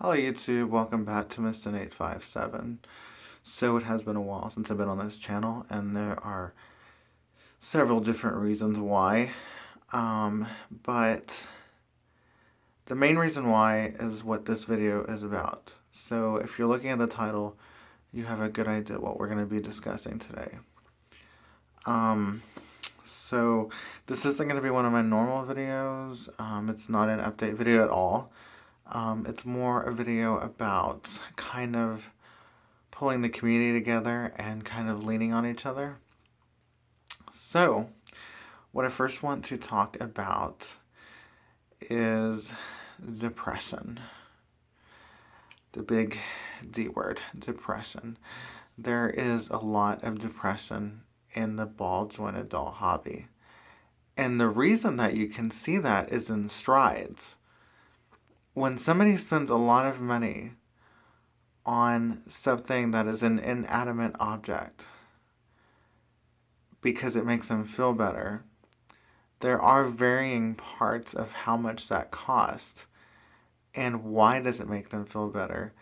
Hello YouTube, welcome back to Mr.857. So it has been a while since I've been on this channel, and there are several different reasons why. But the main reason why is what this video is about. So if you're looking at the title, you have a good idea what we're going to be discussing today. So this isn't going to be one of my normal videos. It's not an update video at all. It's more a video about kind of pulling the community together and kind of leaning on each other. So, what I first want to talk about is depression. The big D word, depression. There is a lot of depression in the ball jointed doll hobby. And the reason that you can see that is in strides. When somebody spends a lot of money on something that is an inanimate object because it makes them feel better, there are varying parts of how much that costs and why does it make them feel better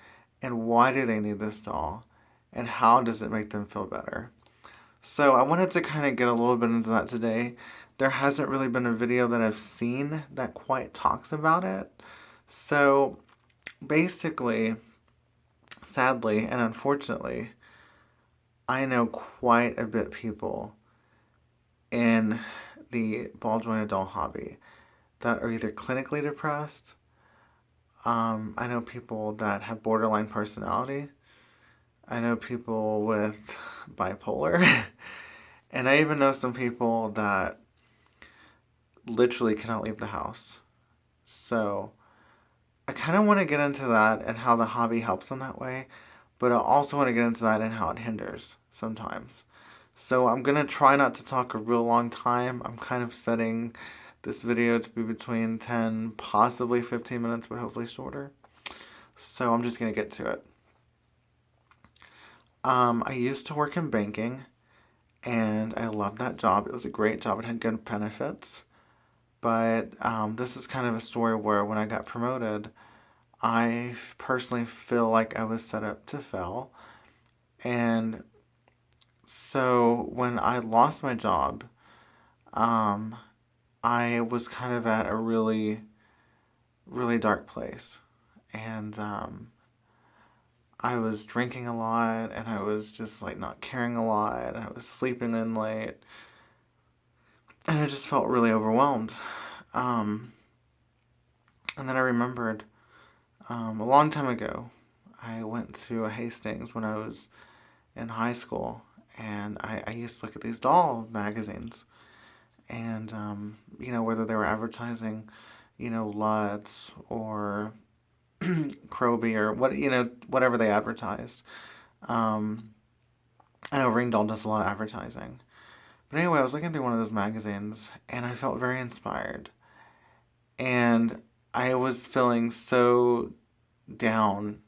and why do they need this doll and how does it make them feel better. So I wanted to kind of get a little bit into that today. There hasn't really been a video that I've seen that quite talks about it. So basically, sadly and unfortunately, I know quite a bit of people in the ball jointed doll hobby that are either clinically depressed. I know people that have borderline personality. I know people with bipolar. And I even know some people that literally cannot leave the house. So I kind of want to get into that and how the hobby helps in that way, but I also want to get into that and how it hinders sometimes. So I'm going to try not to talk a real long time. I'm kind of setting this video to be between 10, possibly 15 minutes, but hopefully shorter. So I'm just going to get to it. I used to work in banking, and I loved that job. It was a great job. It had good benefits. But this is kind of a story where when I got promoted, I personally feel like I was set up to fail. And so when I lost my job, I was kind of at a really, really dark place. And I was drinking a lot, and I was just like not caring a lot, and I was sleeping in late. And I just felt really overwhelmed. And then I remembered a long time ago, I went to a Hastings when I was in high school, and I used to look at these doll magazines, and whether they were advertising, Lutz or Kroby or whatever they advertised. I know Ring Doll does a lot of advertising. But anyway, I was looking through one of those magazines, and I felt very inspired. And I was feeling so down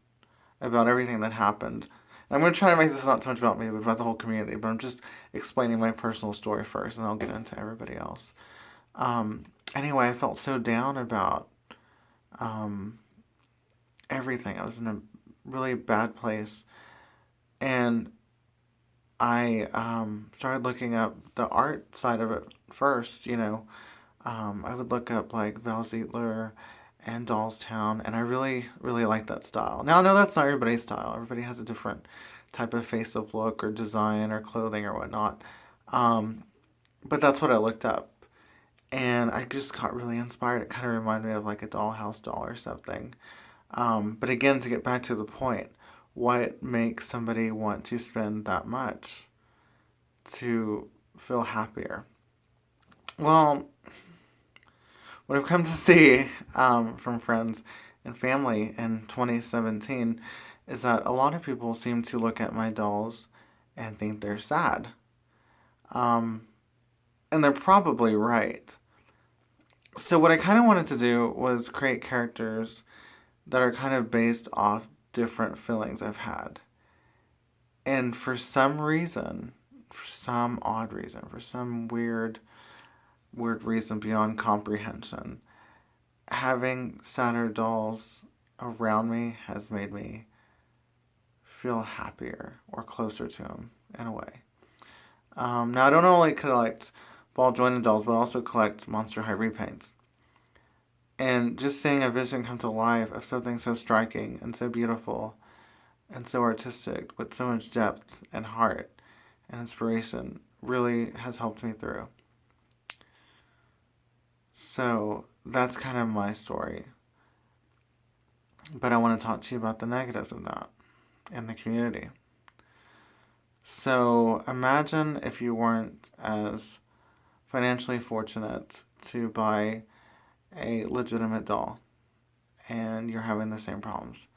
about everything that happened. And I'm going to try to make this not so much about me, but about the whole community. But I'm just explaining my personal story first, and I'll get into everybody else. Anyway, I felt so down about everything. I was in a really bad place. And I started looking up the art side of it first, I would look up like Val Zietler and Dollstown, and I really, really like that style. Now, I know that's not everybody's style. Everybody has a different type of face-up look or design or clothing or whatnot. But that's what I looked up. And I just got really inspired. It kind of reminded me of like a dollhouse doll or something. But again, to get back to the point, what makes somebody want to spend that much to feel happier? Well, what I've come to see from friends and family in 2017 is that a lot of people seem to look at my dolls and think they're sad. And they're probably right. So what I kind of wanted to do was create characters that are kind of based off different feelings I've had. And for some reason, for some odd reason, for some weird reason beyond comprehension, having sadder dolls around me has made me feel happier or closer to him in a way. Now, I don't only collect ball jointed dolls, but I also collect Monster High repaints. And just seeing a vision come to life of something so striking and so beautiful and so artistic with so much depth and heart and inspiration really has helped me through. So that's kind of my story. But I want to talk to you about the negatives of that in the community. So imagine if you weren't as financially fortunate to buy a legitimate doll and you're having the same problems.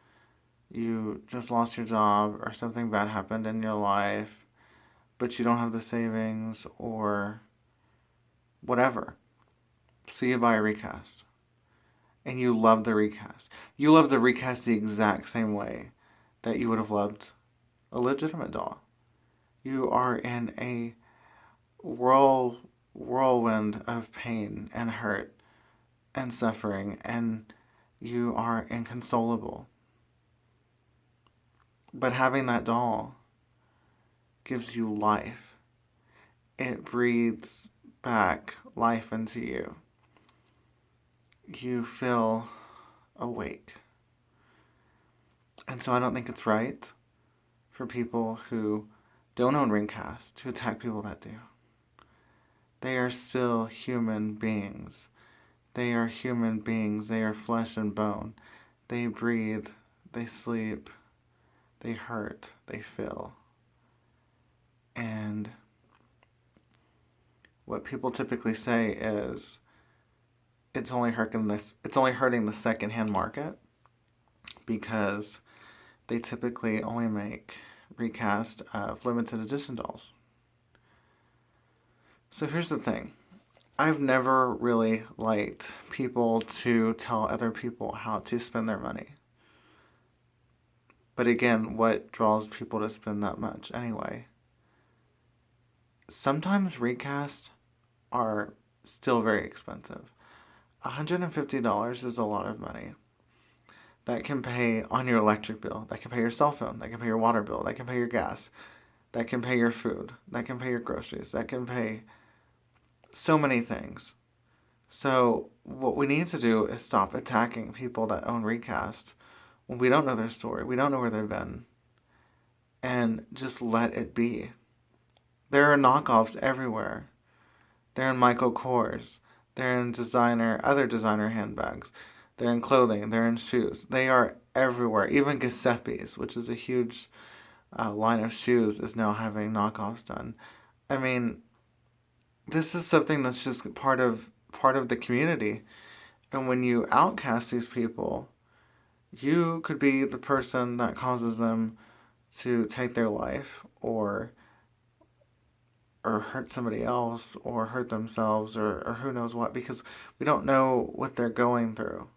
You just lost your job or something bad happened in your life, but you don't have the savings or whatever. So you buy a recast. And you love the recast. You love the recast the exact same way that you would have loved a legitimate doll. You are in a whirlwind of pain and hurt and suffering, and you are inconsolable. But having that doll gives you life. It breathes back life into you. You feel awake. And so I don't think it's right for people who don't own Ringcast to attack people that do. They are still human beings. They are human beings. They are flesh and bone. They breathe. They sleep. They hurt. They feel. And what people typically say is it's only hurting the secondhand market because they typically only make recast of limited edition dolls. So here's the thing. I've never really liked people to tell other people how to spend their money. But again, what draws people to spend that much anyway? Sometimes recasts are still very expensive. $150 is a lot of money. That can pay on your electric bill. That can pay your cell phone. That can pay your water bill. That can pay your gas. That can pay your food. That can pay your groceries. That can pay so many things. So what we need to do is stop attacking people that own Recast when we don't know their story. We don't know where they've been. And just let it be. There are knockoffs everywhere. They're in Michael Kors. They're in other designer handbags. They're in clothing. They're in shoes. They are everywhere. Even Giuseppe's, which is a huge line of shoes, is now having knockoffs done. I mean, this is something that's just part of the community. And when you outcast these people, you could be the person that causes them to take their life or hurt somebody else or hurt themselves or who knows what, because we don't know what they're going through.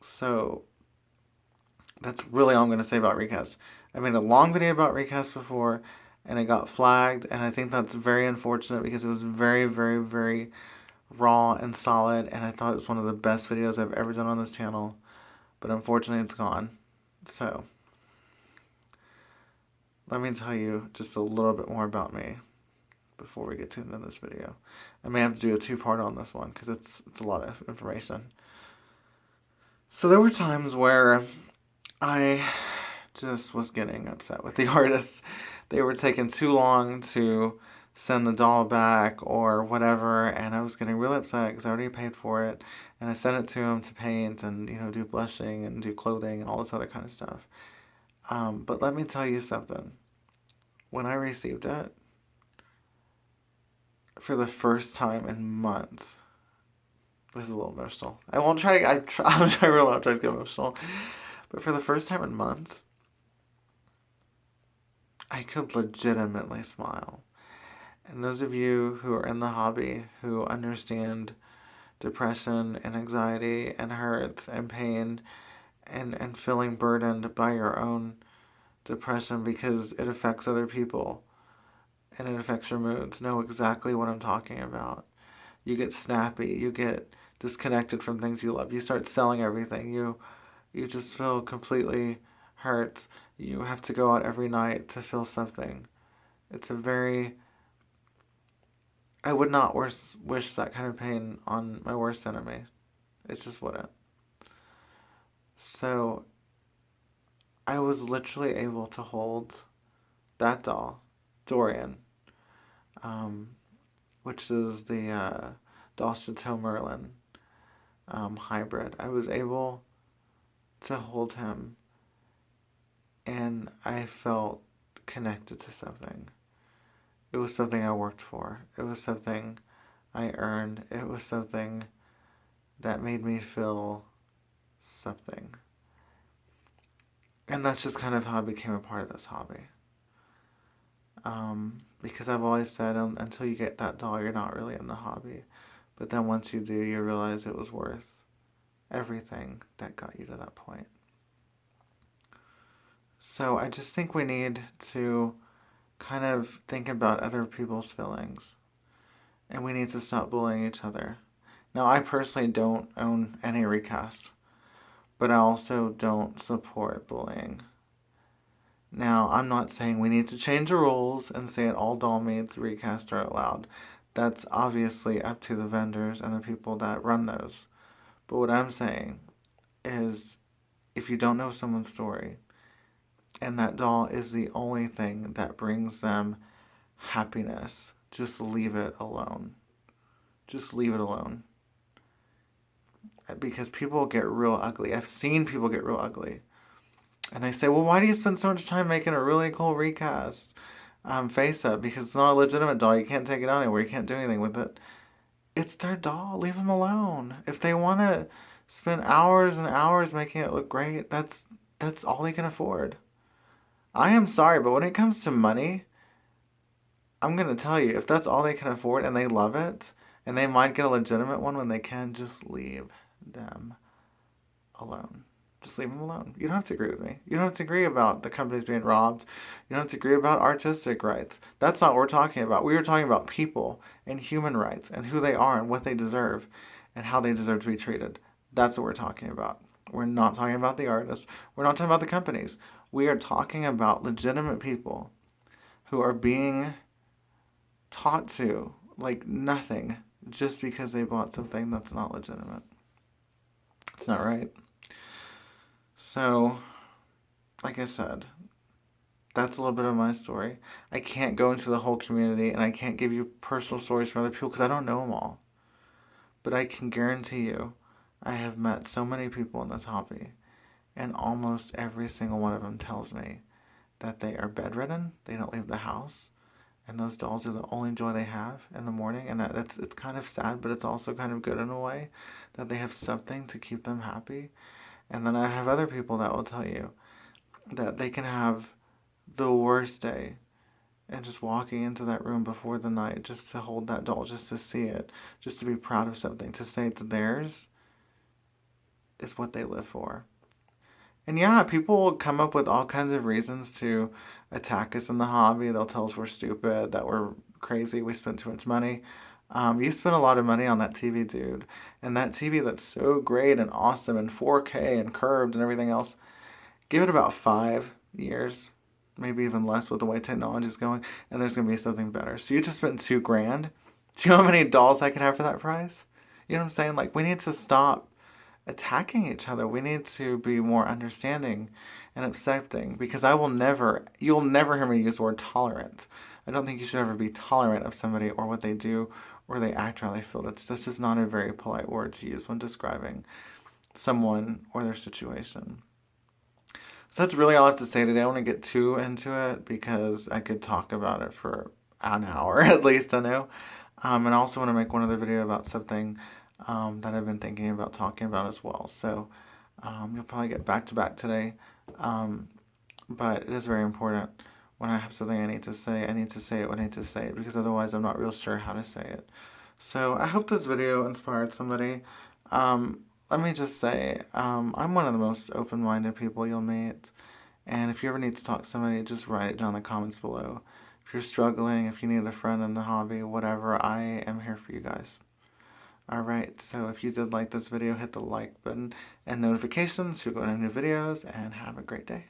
So that's really all I'm going to say about Recast. I made a long video about Recast before and it got flagged, and I think that's very unfortunate because it was very, very, very raw and solid, and I thought it was one of the best videos I've ever done on this channel, but unfortunately it's gone. So let me tell you just a little bit more about me before we get to the end of this video. I may have to do a two-part on this one because it's a lot of information. So there were times where I just was getting upset with the artists. They were taking too long to send the doll back or whatever, and I was getting really upset because I already paid for it, and I sent it to them to paint and do blushing and do clothing and all this other kind of stuff. But let me tell you something. When I received it, for the first time in months, this is a little emotional. I'm trying real hard to get emotional. But for the first time in months, I could legitimately smile. And those of you who are in the hobby, who understand depression and anxiety and hurt and pain and feeling burdened by your own depression because it affects other people and it affects your moods, know exactly what I'm talking about. You get snappy. You get disconnected from things you love. You start selling everything. You You just feel completely hurt. You have to go out every night to feel something. It's a very. I would not wish that kind of pain on my worst enemy. It just wouldn't. So I was literally able to hold that doll, Dorian, um, which is the Doll Chateau Merlin hybrid. I was able to hold him, and I felt connected to something. It was something I worked for. It was something I earned. It was something that made me feel something. And that's just kind of how I became a part of this hobby. Because I've always said until you get that doll, you're not really in the hobby. But then once you do, you realize it was worth everything that got you to that point. So I just think we need to kind of think about other people's feelings. And we need to stop bullying each other. Now, I personally don't own any Recast, but I also don't support bullying. Now, I'm not saying we need to change the rules and say that all doll maids Recast are allowed. That's obviously up to the vendors and the people that run those. But what I'm saying is if you don't know someone's story and that doll is the only thing that brings them happiness, just leave it alone. Just leave it alone. Because people get real ugly. I've seen people get real ugly. And they say, well, why do you spend so much time making a really cool Recast face up? Because it's not a legitimate doll. You can't take it anywhere. You can't do anything with it. It's their doll. Leave them alone. If they want to spend hours and hours making it look great, that's all they can afford. I am sorry, but when it comes to money, I'm going to tell you, if that's all they can afford and they love it, and they might get a legitimate one when they can, just leave them alone. Just leave them alone. You don't have to agree with me. You don't have to agree about the companies being robbed. You don't have to agree about artistic rights. That's not what we're talking about. We are talking about people and human rights and who they are and what they deserve and how they deserve to be treated. That's what we're talking about. We're not talking about the artists. We're not talking about the companies. We are talking about legitimate people who are being taught to like nothing just because they bought something that's not legitimate. It's not right. So, like I said, that's a little bit of my story. I can't go into the whole community and I can't give you personal stories from other people because I don't know them all. But I can guarantee you, I have met so many people in this hobby, and almost every single one of them tells me that they are bedridden, they don't leave the house, and those dolls are the only joy they have in the morning. And it's kind of sad, but it's also kind of good in a way that they have something to keep them happy. And then I have other people that will tell you that they can have the worst day and just walking into that room before the night just to hold that doll, just to see it, just to be proud of something, to say it's theirs is what they live for. And yeah, people will come up with all kinds of reasons to attack us in the hobby. They'll tell us we're stupid, that we're crazy, we spent too much money. You spent a lot of money on that TV, dude. And that TV that's so great and awesome and 4K and curved and everything else, give it about 5 years, maybe even less with the way technology is going, and there's going to be something better. So you just spent $2,000. Do you know how many dolls I could have for that price? You know what I'm saying? Like, we need to stop attacking each other. We need to be more understanding and accepting, because you'll never hear me use the word tolerant. I don't think you should ever be tolerant of somebody or what they do or they act or how they feel. That's just not a very polite word to use when describing someone or their situation. So that's really all I have to say today. I don't want to get too into it because I could talk about it for an hour at least, I know. And I also want to make one other video about something that I've been thinking about talking about as well. So you'll probably get back to back today. But it is very important when I have something I need to say it when I need to say it, because otherwise I'm not real sure how to say it. So I hope this video inspired somebody. Let me just say, I'm one of the most open-minded people you'll meet. And if you ever need to talk to somebody, just write it down in the comments below. If you're struggling, if you need a friend in the hobby, whatever, I am here for you guys. Alright, so if you did like this video, hit the like button and notifications so you'll go into new videos, and have a great day.